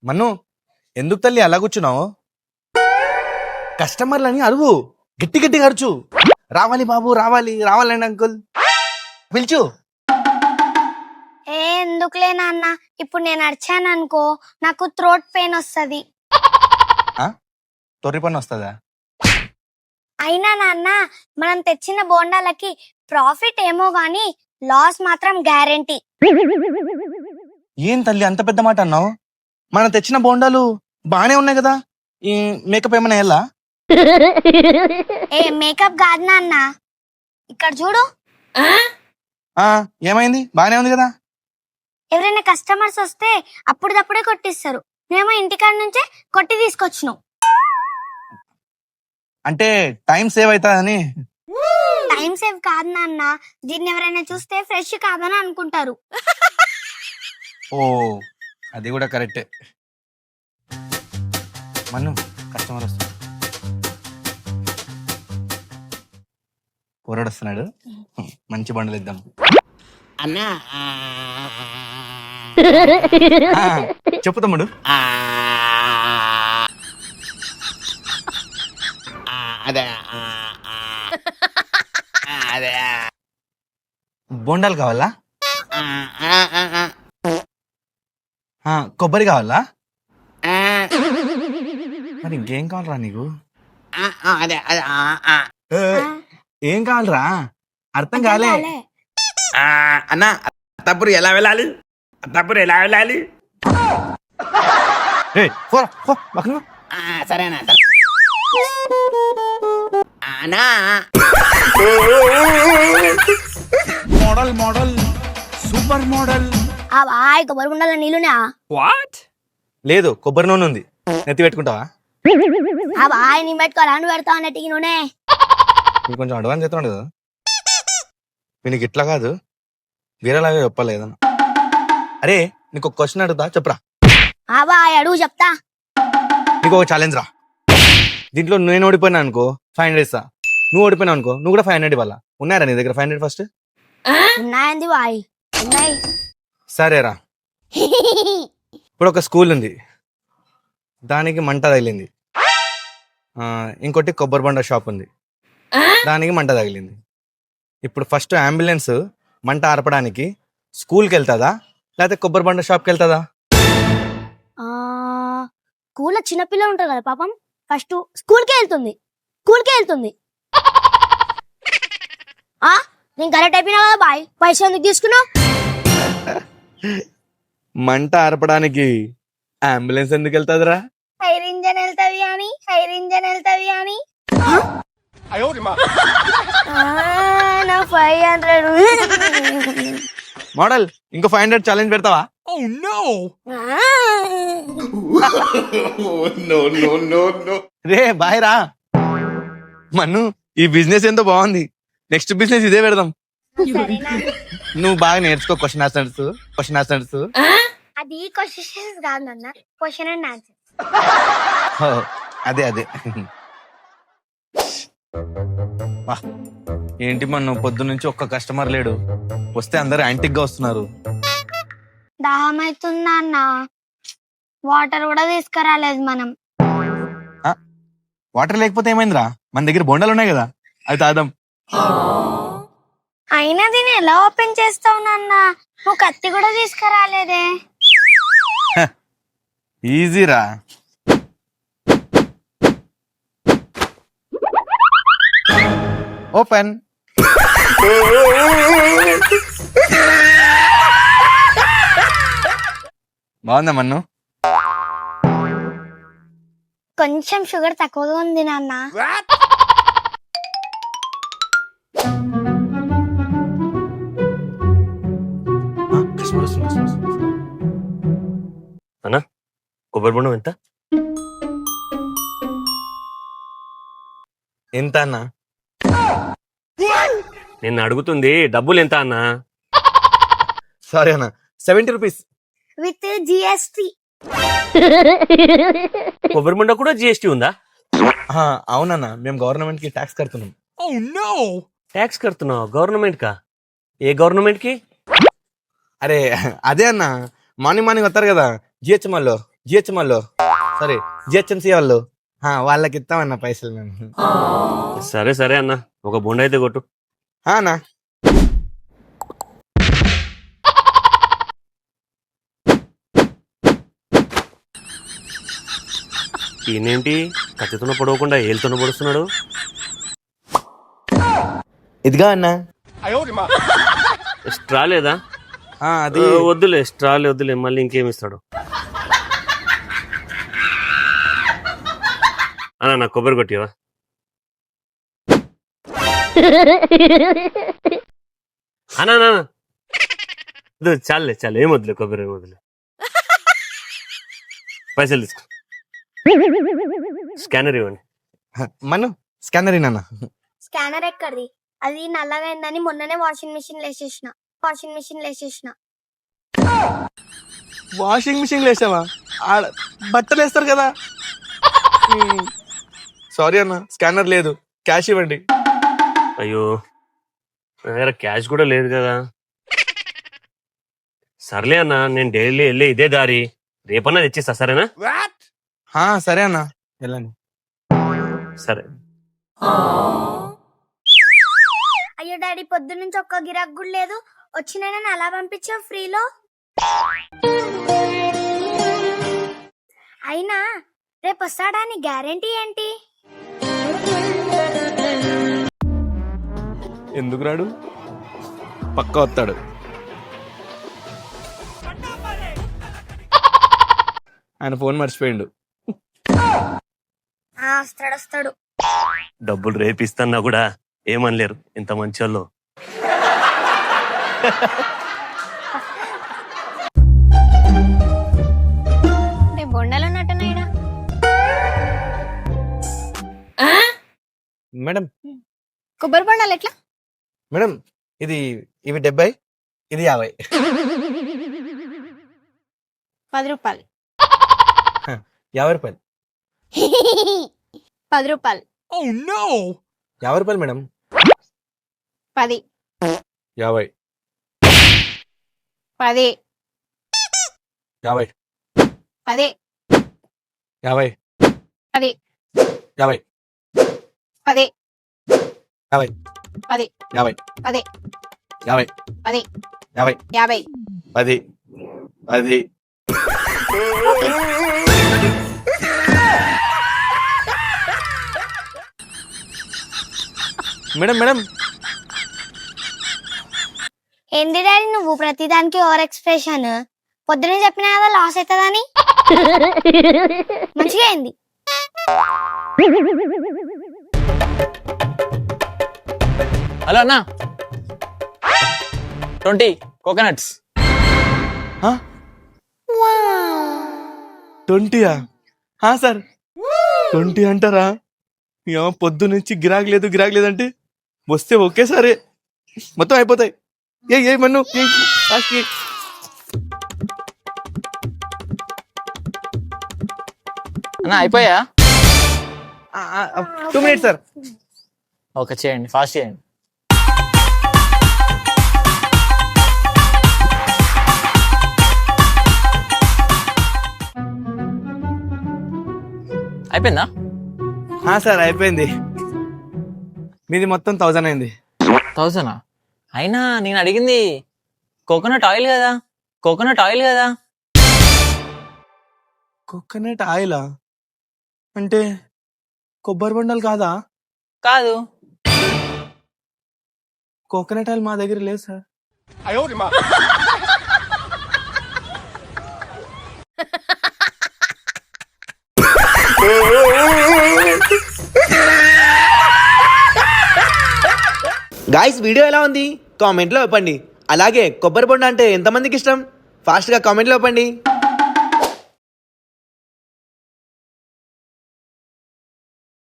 మన్ను ఎందుకు తల్లి అలా కూర్చున్నావు? కస్టమర్లని అరువు, గట్టి గట్టిగా అరుచు. రావాలి బాబు, రావాలి, రావాలండి అంకుల్ పిలుచు. ఎందుకులే నాన్న, ఇప్పుడు నేను అరిచాను అనుకో నాకు థ్రోట్ పెయిన్ వస్తుంది. తొర్రి పని వస్తుందా? అయినా నాన్న, మనం తెచ్చిన బోండాలకి ప్రాఫిట్ ఏమో గాని లాస్ మాత్రం గ్యారెంటీ. ఏం తల్లి అంత పెద్ద మాట అన్నావు? మనం తెచ్చిన బోండాలు బానే ఉన్నాయి కదా, ఈ మేకప్ ఏమైనా ఎలా? మేకప్ కాదు నాన్న, ఇక్కడ చూడు. ఏమైంది? బానే ఉంది కదా. ఎవరైనా కస్టమర్స్ వస్తే అప్పుడప్పుడే కొట్టిస్తారు, మేము ఇంటికాడ నుంచే కొట్టి తీసుకొచ్చినాం. అంటే టైం సేవ్ అవుతుందని. టైం సేవ్ కాదు నాన్న, దీన్ని ఎవరైనా చూస్తే ఫ్రెష్ కాదని అనుకుంటారు. ఓ అది కూడా కరెక్టే. మన్ను కస్టమర్ వస్తున్నాడు, పోరాడు వస్తున్నాడు, మంచి బండలు ఇద్దాం అన్నా. చెప్పు తమ్ముడు. అదే అదే బోండాలు కావాలా? కొబ్బరి కావాలా? మరి ఇంకేం కావాలరా నీకు? అదే అదే ఏం కావాలరా? అర్థం కాలే. అన్నా, అత్తాపూర్ ఎలా వెళ్ళాలి? అత్తాపూర్ ఎలా వెళ్ళాలి? సరేనా అన్నా. Model model super model. కొబ్బరి గుండాల నీళ్ళునా? వాట్? లేదు, కొబ్బరి నూనె ఉంది, నెత్తి పెట్టుకుంటావా? నీ పెట్టుకోరా, నువ్వు పెడతావు నెట్టికి నూనె. నీకు కొంచెం అడ్వాన్స్ అవుతున్నాడు కదా. నీకు ఇట్లా కాదు, వేరేలాగా చెప్పాలి ఏదన్నా. అరే నీకు ఒక క్వశ్చన్ అడుగుతా, చెప్పరా? అడుగు, చెప్తా. నీకు ఒక ఛాలెంజ్ రా. దీంట్లో నేను ఓడిపోయినా అనుకో 500 ఇస్తా, నువ్వు ఓడిపోయినా అనుకో నువ్వు కూడా 500 ఇవ్వాలా. ఉన్నారా నీ దగ్గర 500? ఫస్ట్ ఉన్నాయండి బాయ్, ఉన్నాయి. సరేరా. ఇప్పుడు ఒక స్కూల్ ఉంది, దానికి మంట తగిలింది. ఇంకోటి కొబ్బరి బండ షాప్ ఉంది, దానికి మంట తగిలింది. ఇప్పుడు ఫస్ట్ అంబులెన్స్ మంట ఆర్పడానికి స్కూల్కి వెళ్తుందా లేకపోతే కొబ్బరి బండ షాప్కి వెళ్తుందా? స్కూల్లో చిన్నపిల్లలు ఉంటారు కదా పాపం, ఫస్ట్ స్కూల్కే వెళ్తుంది. నేను కరెక్ట్ అయిపోయినా కదా బాయ్, పైసలు ఎందుకు తీసుకున్నావు? మంట ఆర్పడానికి అంబులెన్స్ ఎందుకు వెళ్తుందిరా? ఫైర్ ఇంజన్ వెళ్తావి అని. నా 500. మోడల్ ఇంకో 500 ఛాలెంజ్ పెడతావా? రే బాయ్ రా. మన్ను ఈ బిజినెస్ ఎంతో బాగుంది, నెక్స్ట్ బిజినెస్ ఇదే పెడదాం. నువ్వు బాగా నేర్చుకో క్వశ్చన్ ఆన్సర్స్. అది క్వశ్చన్స్ కాదన్న, క్వశ్చన్ అండ్ ఆన్సర్. అదే ఏంటి మన్ను పొద్దు నుంచి ఒక్క కస్టమర్ లేడు, వస్తే అందరు యాంటిక్ గా వస్తున్నారు. దాహం అవుతుందా అన్న, వాటర్ కూడా తీసుకురాలేదు మనం. వాటర్ లేకపోతే ఏమైందిరా? మన దగ్గర బొండాలు ఉన్నాయి కదా, అవి తాదాం. అయినా దీన్ని ఎలా ఓపెన్ చేస్తావు నాన్న, నువ్వు కత్తి కూడా తీసుకురాలేదే. ఈజీరా. ఓపెన్. బాగుందా మన్ను? కొంచెం షుగర్ తక్కువగా ఉంది నాన్న. అన్నా, కొబ్బరి బొండం ఎంత? ఎంత అన్నా? నేను అడుగుతుంది డబ్బులు ఎంత అన్నా? సారీ అన్న, 70 రూపీస్ విత్ జిఎస్టి. కొబ్బరి బొండ కూడా జిఎస్టీ ఉందా? అవునన్నా, మేము గవర్నమెంట్ కి ట్యాక్స్ కడుతున్నాం. ట్యాక్స్ కడుతున్నావు గవర్నమెంట్ కా? ఏ గవర్నమెంట్ కి? అరే అదే అన్న, మార్నింగ్ వస్తారు కదా జిహెచ్ఎంఎల్ లో, జిహెచ్ఎం వాళ్ళు సారీ జిహెచ్ఎంసీ వాళ్ళు వాళ్ళకి ఇస్తామన్న పైసలు మేము. సరే సరే అన్న, ఒక బొండ అయితే కొట్టు. అన్నా ఈయనేంటి కత్తితోన పొడవకుండా ఏళ్ళతోన పొడుస్తున్నాడు? ఇదిగా అన్నా. స్ట్రా లేదా? అది వద్దులే, స్ట్రాలే వద్దులే, మళ్ళీ ఇంకేమి ఇస్తాడు? అన్నా నాకు కొబ్బరి కొట్టివా? అన్నా చాలే చాలే, ఏం వద్దులే, కొబ్బరి ఏం వద్దులే. పైసలు తీసుకో, స్కానర్ ఇవ్వండి. మనం స్కానర్ నాన్న. స్కానర్ ఎక్కడిది? అది నల్లగా అయిందని మొన్ననే వాషింగ్ మిషన్ వేసేసిన. వాషింగ్ మిషన్ వేసావా? బట్టలు వేస్తారు కదా. సారీ అన్న, స్కానర్ లేదు, క్యాష్ ఇవ్వండి. అయ్యో, నా దగ్గర క్యాష్ కూడా లేదు కదా. సర్లే అన్న, నేను డైలీ వెళ్ళే ఇదే దారి, రేపన్నా తెచ్చిస్తా, సరేనా? సరే అన్న, వెళ్ళండి. సరే. అయ్యో డాడీ, పొద్దు నుంచి ఒక్క గిరాక్ కూడా లేదు, వచ్చిన అలా పంపించావు ఫ్రీలో. అయినా రేపు వస్తాడా నీ గ్యారెంటీ ఏంటి? ఎందుకు రాడు? పక్క వస్తాడు. ఆయన ఫోన్ మర్చిపోయిండు. వస్తాడు. డబ్బులు రేపిస్తాన్నా కూడా ఏమనలేరు, ఇంత మంచి వాళ్ళు. బొండలో నటనైనా మేడం కొబ్బరి బొండాలు ఎట్లా మేడం? ఇవి 70, ఇది 50. 10 రూపాయలు. 50 రూపాయలు. 10 రూపాయలు. 50 రూపాయలు మేడం. 10. 50. 10. 50. 10. 50. 10. 50. 10. 50. 10. 50. 10. 50. 10. 50. 50. 10. 10. మేడం ఏంటి డాడీ నువ్వు ప్రతిదానికి ఓవర్ ఎక్స్ప్రెషన్? పొద్దునే చెప్పినా కదా లాస్ అవుతుందని. మంచిగా అయింది. హలో అన్నా, 20 కోకోనట్స్. 20యా? సార్ 20 అంటారా? పొద్దు నుంచి గిరాక్ లేదంటే వస్తే ఒకేసారి మొత్తం అయిపోతాయి. ఏ మన్ను అన్నా అయిపోయా? 2 minutes సార్. ఓకే, చేయండి, ఫాస్ట్ చేయండి. అయిపోయిందా? సార్ అయిపోయింది. మీది మొత్తం 1000 అయింది. 1000? అయినా నేను అడిగింది కోకోనట్ ఆయిల్ కదా. కోకోనట్ ఆయిలా? అంటే కొబ్బరి బొండాలు కాదా? కాదు. కోకోనట్ ఆయిల్ మా దగ్గర లేదు సార్. గాయ్స్, వీడియో ఎలా ఉంది కామెంట్లో చెప్పండి. అలాగే కొబ్బరి బొండ అంటే ఎంతమందికి ఇష్టం? ఫాస్ట్గా కామెంట్లో చెప్పండి.